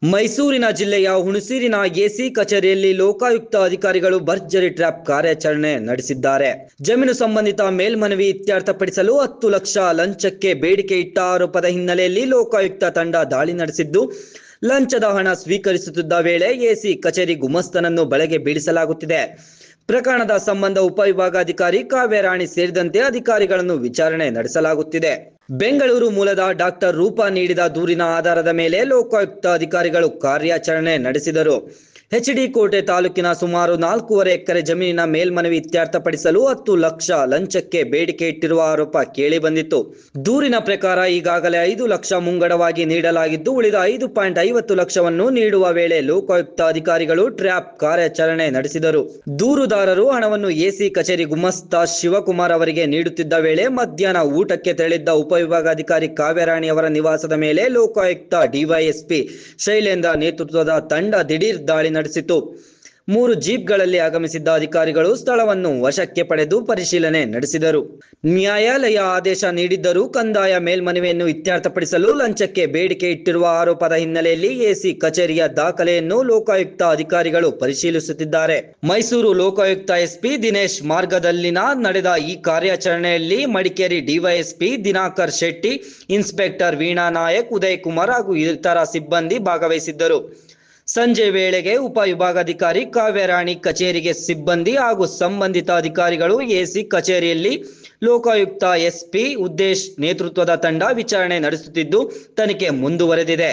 ಮೈಸೂರಿನ ಜಿಲ್ಲೆಯ ಹುಣಸೂರಿನ ಎಸಿ ಕಚೇರಿಯಲ್ಲಿ ಲೋಕಾಯುಕ್ತ ಅಧಿಕಾರಿಗಳು ಭರ್ಜರಿ ಟ್ರ್ಯಾಪ್ ಕಾರ್ಯಾಚರಣೆ ನಡೆಸಿದ್ದಾರೆ. ಜಮೀನು ಸಂಬಂಧಿತ ಮೇಲ್ಮನವಿ ಇತ್ಯರ್ಥಪಡಿಸಲು 10 ಲಕ್ಷ ಲಂಚಕ್ಕೆ ಬೇಡಿಕೆ ಇಟ್ಟ ಆರೋಪದ ಹಿನ್ನೆಲೆಯಲ್ಲಿ ಲೋಕಾಯುಕ್ತ ತಂಡ ದಾಳಿ ನಡೆಸಿದ್ದು, ಲಂಚದ ಹಣ ಸ್ವೀಕರಿಸುತ್ತಿದ್ದ ವೇಳೆ ಎಸಿ ಕಚೇರಿ ಗುಮಾಸ್ತನನ್ನು ಬಲೆಗೆ ಬೀಳಿಸಲಾಗುತ್ತಿದೆ. ಪ್ರಕರಣದ ಸಂಬಂಧ ಉಪವಿಭಾಗಾಧಿಕಾರಿ ಕಾವ್ಯರಾಣಿ ಸೇರಿದಂತೆ ಅಧಿಕಾರಿಗಳನ್ನು ವಿಚಾರಣೆ ನಡೆಸಲಾಗುತ್ತಿದೆ. ಬೆಂಗಳೂರು ಮೂಲದ ಡಾಕ್ಟರ್ ರೂಪಾ ನೀಡಿದ ದೂರಿನ ಆಧಾರದ ಮೇಲೆ ಲೋಕಾಯುಕ್ತ ಅಧಿಕಾರಿಗಳು ಕಾರ್ಯಾಚರಣೆ ನಡೆಸಿದರು. ಎಚ್ಡಿ ಕೋಟೆ ತಾಲೂಕಿನ ಸುಮಾರು 4.5 ಎಕರೆ ಜಮೀನಿನ ಮೇಲ್ಮನವಿ ಇತ್ಯರ್ಥಪಡಿಸಲು 10 ಲಕ್ಷ ಲಂಚಕ್ಕೆ ಬೇಡಿಕೆ ಇಟ್ಟಿರುವ ಆರೋಪ ಕೇಳಿಬಂದಿತ್ತು. ದೂರಿನ ಪ್ರಕಾರ ಈಗಾಗಲೇ 5 ಲಕ್ಷ ಮುಂಗಡವಾಗಿ ನೀಡಲಾಗಿದ್ದು, ಉಳಿದ 5.50 ಲಕ್ಷವನ್ನು ನೀಡುವ ವೇಳೆ ಲೋಕಾಯುಕ್ತ ಅಧಿಕಾರಿಗಳು ಟ್ರ್ಯಾಪ್ ಕಾರ್ಯಾಚರಣೆ ನಡೆಸಿದರು. ದೂರುದಾರರು ಹಣವನ್ನು ಎಸಿ ಕಚೇರಿ ಗುಮಾಸ್ತ ಶಿವಕುಮಾರ್ ಅವರಿಗೆ ನೀಡುತ್ತಿದ್ದ ವೇಳೆ ಮಧ್ಯಾಹ್ನ ಊಟಕ್ಕೆ ತೆರಳಿದ್ದ ಉಪವಿಭಾಗಾಧಿಕಾರಿ ಕಾವ್ಯರಾಣಿ ಅವರ ನಿವಾಸದ ಮೇಲೆ ಲೋಕಾಯುಕ್ತ ಡಿವೈಎಸ್ಪಿ ಶೈಲೇಂದ್ರ ನೇತೃತ್ವದ ತಂಡ ದಿಢೀರ್ ದಾಳಿ ನಡೆಸಿತು. 3 ಜೀಪ್ಗಳಲ್ಲಿ ಆಗಮಿಸಿದ್ದ ಅಧಿಕಾರಿಗಳು ಸ್ಥಳವನ್ನು ವಶಕ್ಕೆ ಪಡೆದು ಪರಿಶೀಲನೆ ನಡೆಸಿದರು. ನ್ಯಾಯಾಲಯ ಆದೇಶ ನೀಡಿದ್ದರೂ ಕಂದಾಯ ಮೇಲ್ಮನವಿಯನ್ನು ಇತ್ಯರ್ಥಪಡಿಸಲು ಲಂಚಕ್ಕೆ ಬೇಡಿಕೆ ಇಟ್ಟಿರುವ ಆರೋಪದ ಹಿನ್ನೆಲೆಯಲ್ಲಿ ಎಸಿ ಕಚೇರಿಯ ದಾಖಲೆಯನ್ನು ಲೋಕಾಯುಕ್ತ ಅಧಿಕಾರಿಗಳು ಪರಿಶೀಲಿಸುತ್ತಿದ್ದಾರೆ. ಮೈಸೂರು ಲೋಕಾಯುಕ್ತ ಎಸ್ಪಿ ದಿನೇಶ್ ಮಾರ್ಗದಲ್ಲಿನ ನಡೆದ ಈ ಕಾರ್ಯಾಚರಣೆಯಲ್ಲಿ ಮಡಿಕೇರಿ ಡಿವೈಎಸ್ಪಿ ದಿನಾಕರ್ ಶೆಟ್ಟಿ, ಇನ್ಸ್ಪೆಕ್ಟರ್ ವೀಣಾ ನಾಯಕ್, ಉದಯ್ ಕುಮಾರ್ ಹಾಗೂ ಇತರ ಸಿಬ್ಬಂದಿ ಭಾಗವಹಿಸಿದ್ದರು. ಸಂಜೆ ವೇಳೆಗೆ ಉಪವಿಭಾಗಾಧಿಕಾರಿ ಕಾವ್ಯರಾಣಿ ಕಚೇರಿಗೆ ಸಿಬ್ಬಂದಿ ಹಾಗೂ ಸಂಬಂಧಿತ ಅಧಿಕಾರಿಗಳು ಎಸಿ ಕಚೇರಿಯಲ್ಲಿ ಲೋಕಾಯುಕ್ತ ಎಸ್ಪಿ ಉದ್ದೇಶ್ ನೇತೃತ್ವದ ತಂಡ ವಿಚಾರಣೆ ನಡೆಸುತ್ತಿದ್ದು, ತನಿಖೆ ಮುಂದುವರೆದಿದೆ.